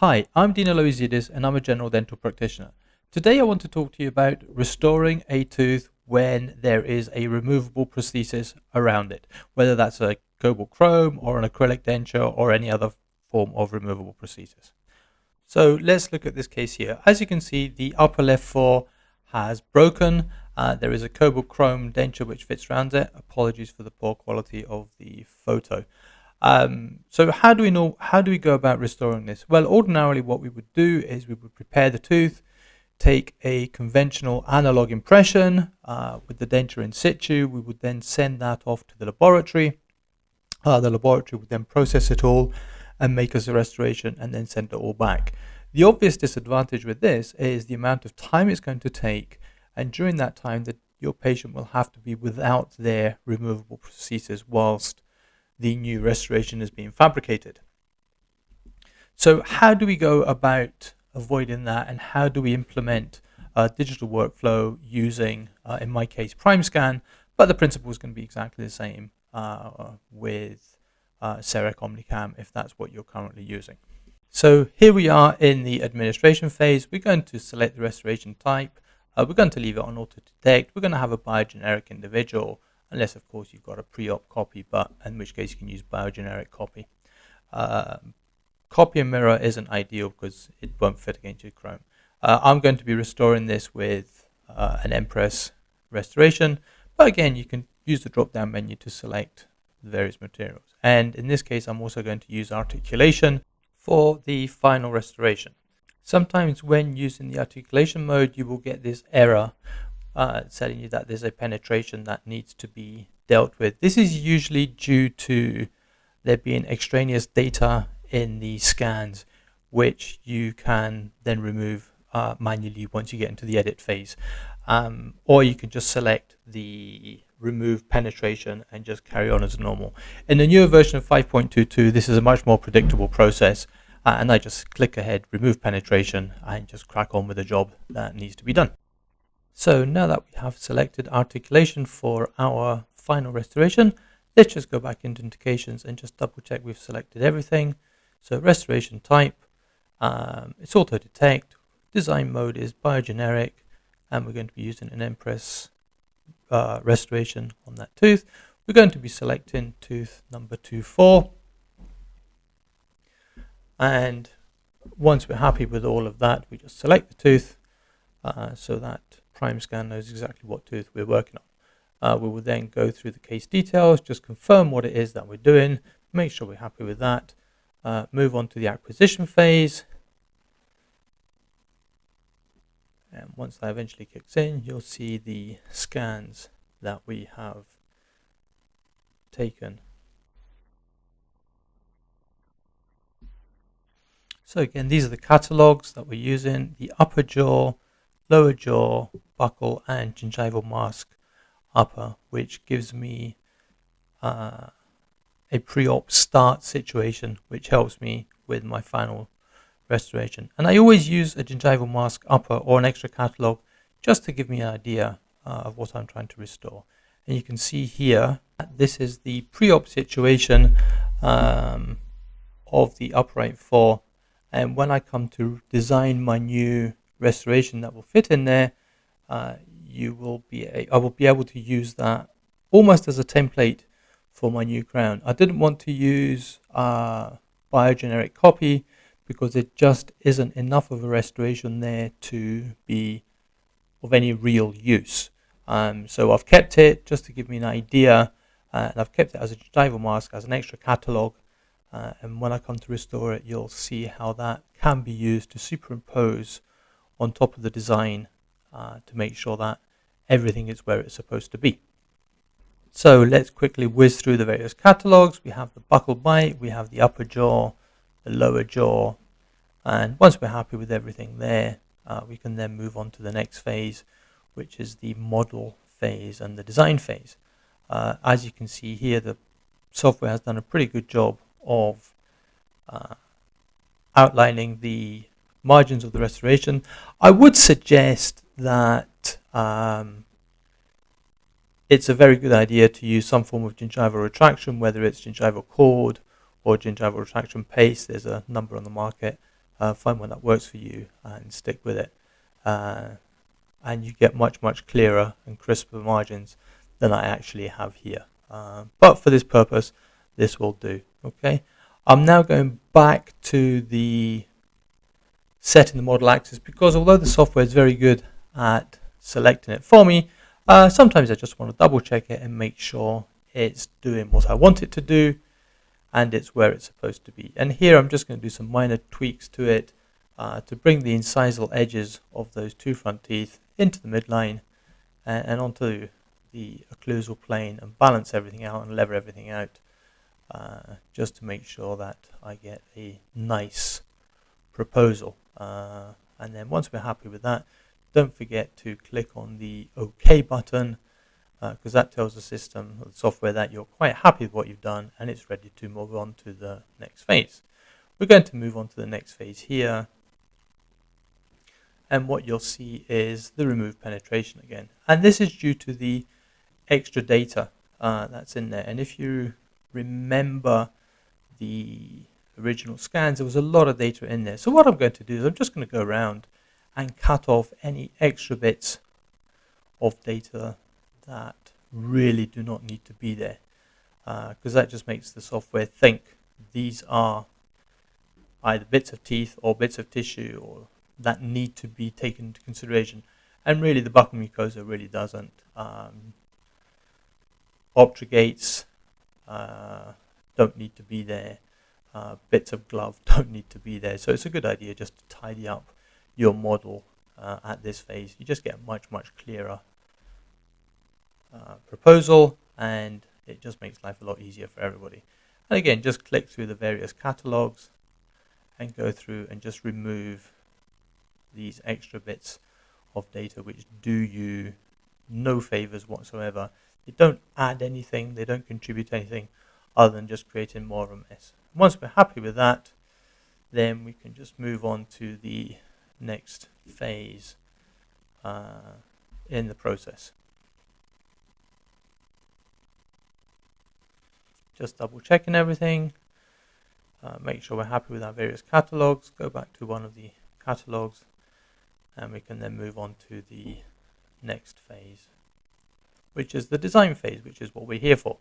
Hi, I'm Dino Loizidis and I'm a general dental practitioner. Today I want to talk to you about restoring a tooth when there is a removable prosthesis around it, whether that's a cobalt chrome or an acrylic denture or any other form of removable prosthesis. So let's look at this case here. As you can see, the upper left fore has broken. There is a cobalt chrome denture which fits around it. Apologies for the poor quality of the photo. So how do we go about restoring this? Well, ordinarily what we would do is we would prepare the tooth, take a conventional analog impression with the denture in situ. We would then send that off to the laboratory. The laboratory would then process it all and make us a restoration and then send it all back. The obvious disadvantage with this is the amount of time it's going to take, and during that time that your patient will have to be without their removable prosthesis whilst the new restoration is being fabricated. So how do we go about avoiding that, and how do we implement a digital workflow using, in my case, primescan, but the principle is going to be exactly the same with CEREC OmniCam if that's what you're currently using. So here we are in the administration phase. We're going to select the restoration type. We're going to leave it on auto detect. We're going to have a biogeneric individual, unless of course you've got a pre-op copy, but in which case you can use biogeneric copy. Copy and mirror isn't ideal because it won't fit against your chrome. I'm going to be restoring this with an Empress restoration, but again you can use the drop down menu to select the various materials. And in this case I'm also going to use articulation for the final restoration. Sometimes when using the articulation mode you will get this error telling you that there's a penetration that needs to be dealt with. This is usually due to there being extraneous data in the scans which you can then remove manually once you get into the edit phase. Or you can just select the remove penetration and just carry on as normal. In the newer version of 5.22 this is a much more predictable process, and I just click ahead, remove penetration, and just crack on with the job that needs to be done. So now that we have selected articulation for our final restoration, let's just go back into indications and just double check we've selected everything. So restoration type, it's auto detect, design mode is biogeneric, and we're going to be using an Empress restoration on that tooth. We're going to be selecting tooth number 24. And once we're happy with all of that, we just select the tooth so that primescan knows exactly what tooth we're working on. We will then go through the case details, just confirm what it is that we're doing, make sure we're happy with that, move on to the acquisition phase. And once that eventually kicks in, you'll see the scans that we have taken. So again, these are the catalogs that we're using: the upper jaw, lower jaw, buccal, and gingival mask upper, which gives me a pre-op start situation, which helps me with my final restoration. And I always use a gingival mask upper or an extra catalog just to give me an idea of what I'm trying to restore. And you can see here, this is the pre-op situation of the upright fore. And when I come to design my new restoration that will fit in there, I will be able to use that almost as a template for my new crown. I didn't want to use biogeneric copy because it just isn't enough of a restoration there to be of any real use. So I've kept it just to give me an idea, and I've kept it as a gingival mask, as an extra catalog. And when I come to restore it, you'll see how that can be used to superimpose on top of the design to make sure that everything is where it's supposed to be. So let's quickly whiz through the various catalogs. We have the buccal bite, we have the upper jaw, the lower jaw, and once we're happy with everything there, we can then move on to the next phase, which is the model phase and the design phase. As you can see here, the software has done a pretty good job of outlining the margins of the restoration. I would suggest that it's a very good idea to use some form of gingival retraction, whether it's gingival cord or gingival retraction paste. There's a number on the market find one that works for you and stick with it. And you get much clearer and crisper margins than I actually have here. But for this purpose, this will do. Okay, I'm now going back to the setting the model axis, because although the software is very good at selecting it for me, sometimes I just want to double check it and make sure it's doing what I want it to do and it's where it's supposed to be. And here I'm just going to do some minor tweaks to it to bring the incisal edges of those two front teeth into the midline and onto the occlusal plane and balance everything out and lever everything out, just to make sure that I get a nice proposal. And then once we're happy with that, don't forget to click on the OK button, because that tells the system or the software that you're quite happy with what you've done and it's ready to move on to the next phase. We're going to move on to the next phase here, and what you'll see is the remove penetration again, and this is due to the extra data that's in there. And if you remember the original scans, there was a lot of data in there. So what I'm going to do is I'm just going to go around and cut off any extra bits of data that really do not need to be there, because that just makes the software think these are either bits of teeth or bits of tissue or that need to be taken into consideration. And really the buccal mucosa really doesn't. Obtrugates don't need to be there. Bits of glove don't need to be there. So it's a good idea just to tidy up your model at this phase. You just get a much clearer proposal, and it just makes life a lot easier for everybody. And again, just click through the various catalogs and go through and just remove these extra bits of data which do you no favors whatsoever. They don't add anything, they don't contribute anything other than just creating more of a mess. Once we're happy with that, then we can just move on to the next phase in the process. Just double checking everything, make sure we're happy with our various catalogs, go back to one of the catalogs, and we can then move on to the next phase, which is the design phase, which is what we're here for.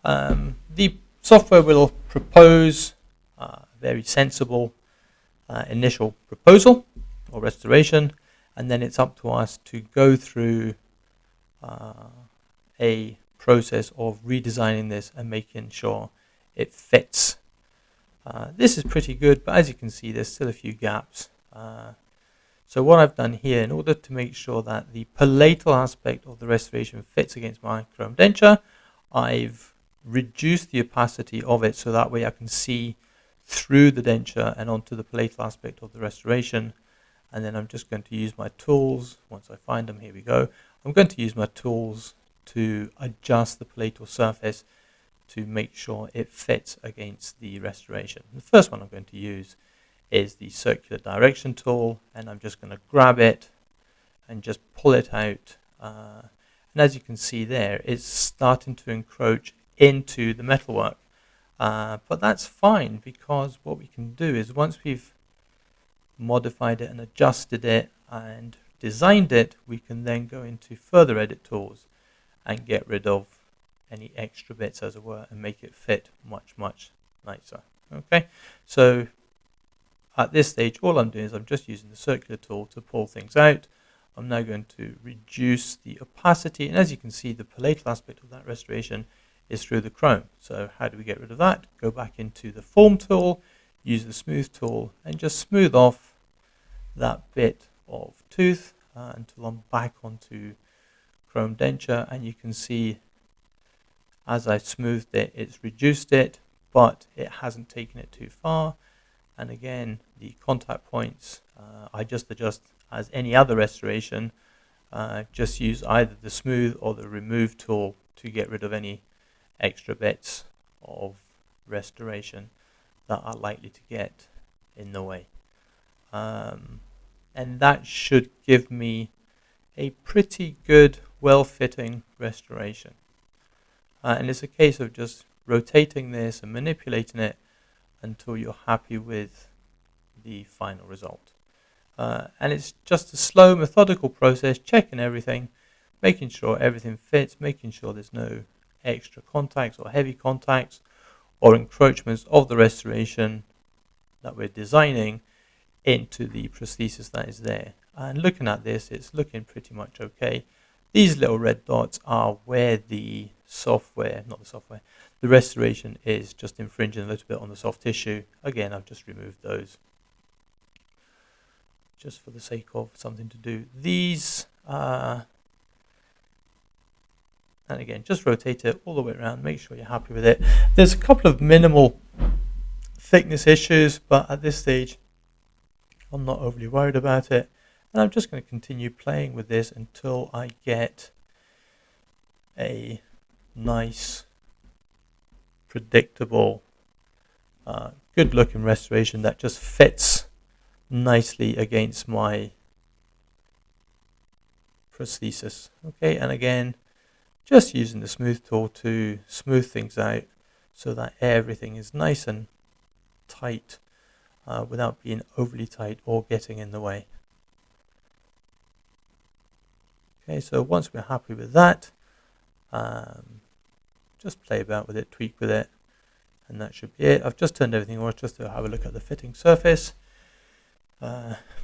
The software will propose a very sensible initial proposal or restoration, and then it's up to us to go through a process of redesigning this and making sure it fits. This is pretty good, but as you can see, there's still a few gaps. So what I've done here, in order to make sure that the palatal aspect of the restoration fits against my chrome denture, I've reduced the opacity of it so that way I can see through the denture and onto the palatal aspect of the restoration. And then I'm just going to use my tools. Once I find them, here we go. I'm going to use my tools to adjust the palatal surface to make sure it fits against the restoration. The first one I'm going to use is the circular direction tool, and I'm just going to grab it and just pull it out. And as you can see there, it's starting to encroach into the metalwork. But that's fine, because what we can do is once we've modified it and adjusted it and designed it, we can then go into further edit tools and get rid of any extra bits, as it were, and make it fit much nicer. Okay, so at this stage, all I'm doing is I'm just using the circular tool to pull things out. I'm now going to reduce the opacity, and as you can see, the palatal aspect of that restoration is through the chrome. So how do we get rid of that? Go back into the form tool, use the smooth tool, and just smooth off that bit of tooth until I'm back onto chrome denture. And you can see as I smoothed it, it's reduced it, but it hasn't taken it too far. And again, the contact points, I just adjust as any other restoration. Just use either the smooth or the remove tool to get rid of any extra bits of restoration that are likely to get in the way. And that should give me a pretty good, well-fitting restoration. And it's a case of just rotating this and manipulating it until you're happy with the final result. And it's just a slow, methodical process, checking everything, making sure everything fits, making sure there's no extra contacts or heavy contacts or encroachments of the restoration that we're designing into the prosthesis that is there. And looking at this, it's looking pretty much okay. These little red dots are where the the restoration is just infringing a little bit on the soft tissue. Again, I've just removed those just for the sake of something to do. These, and again, just rotate it all the way around, make sure you're happy with it. There's a couple of minimal thickness issues, but at this stage, I'm not overly worried about it. And I'm just going to continue playing with this until I get a nice, predictable, good looking restoration that just fits nicely against my prosthesis. Okay, and again, just using the smooth tool to smooth things out so that everything is nice and tight without being overly tight or getting in the way. Okay, so once we're happy with that, just play about with it, tweak with it, and that should be it. I've just turned everything on just to have a look at the fitting surface,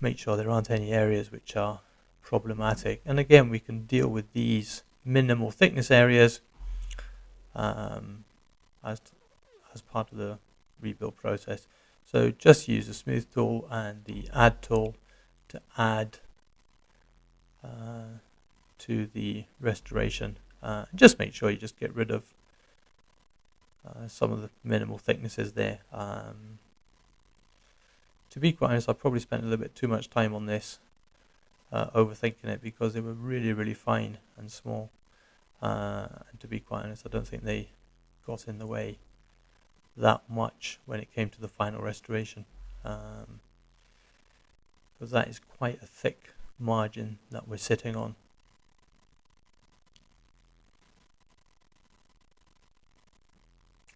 make sure there aren't any areas which are problematic. And again, we can deal with these minimal thickness areas as part of the rebuild process. So just use the smooth tool and the add tool to add to the restoration. Just make sure you just get rid of some of the minimal thicknesses there. To be quite honest, I probably spent a little bit too much time on this, overthinking it, because they were really, really fine and small. And to be quite honest, I don't think they got in the way that much when it came to the final restoration, because that is quite a thick margin that we're sitting on.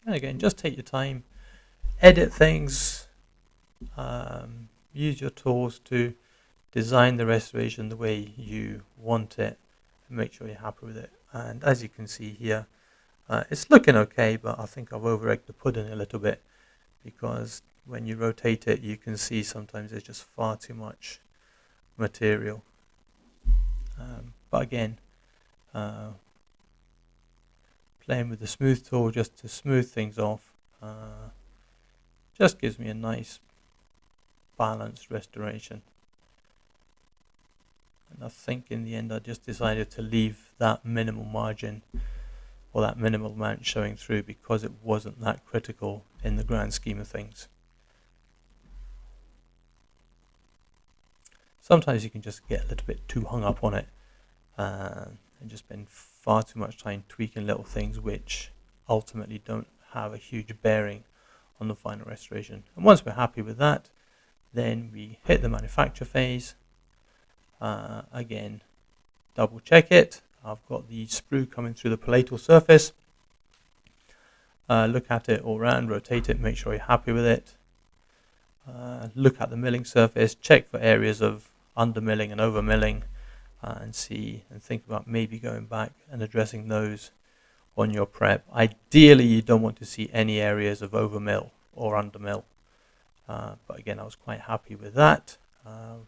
And again, just take your time, edit things, use your tools to design the restoration the way you want it, and make sure you're happy with it. And as you can see here, it's looking okay, but I think I've over-egged the pudding a little bit, because when you rotate it, you can see sometimes there's just far too much material. But again, playing with the smooth tool just to smooth things off just gives me a nice balanced restoration. And I think in the end I just decided to leave that minimal margin or that minimal amount showing through, because it wasn't that critical in the grand scheme of things. Sometimes you can just get a little bit too hung up on it and just spend far too much time tweaking little things which ultimately don't have a huge bearing on the final restoration. And once we're happy with that, then we hit the manufacture phase. Again, double check it. I've got the sprue coming through the palatal surface. Look at it all around, rotate it, make sure you're happy with it. Look at the milling surface, check for areas of under milling and over milling, and see and think about maybe going back and addressing those on your prep. Ideally, you don't want to see any areas of over mill or under mill. But again, I was quite happy with that.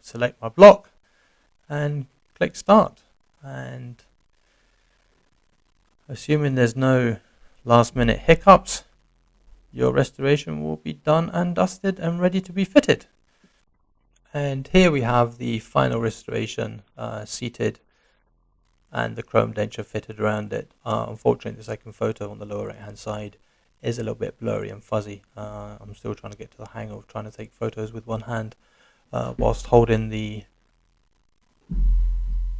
Select my block and click start. And assuming there's no last minute hiccups, your restoration will be done and dusted and ready to be fitted. And here we have the final restoration seated and the chrome denture fitted around it. Unfortunately, the second photo on the lower right hand side is a little bit blurry and fuzzy. I'm still trying to get to the hang of trying to take photos with one hand whilst holding the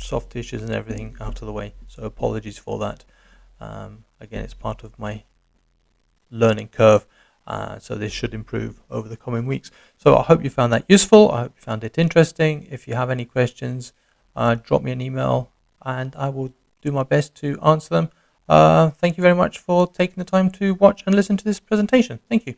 soft tissues and everything out of the way, so apologies for that. Again, it's part of my learning curve, so this should improve over the coming weeks. So I hope you found that useful. I hope you found it interesting. If you have any questions, drop me an email and I will do my best to answer them. Thank you very much for taking the time to watch and listen to this presentation. Thank you.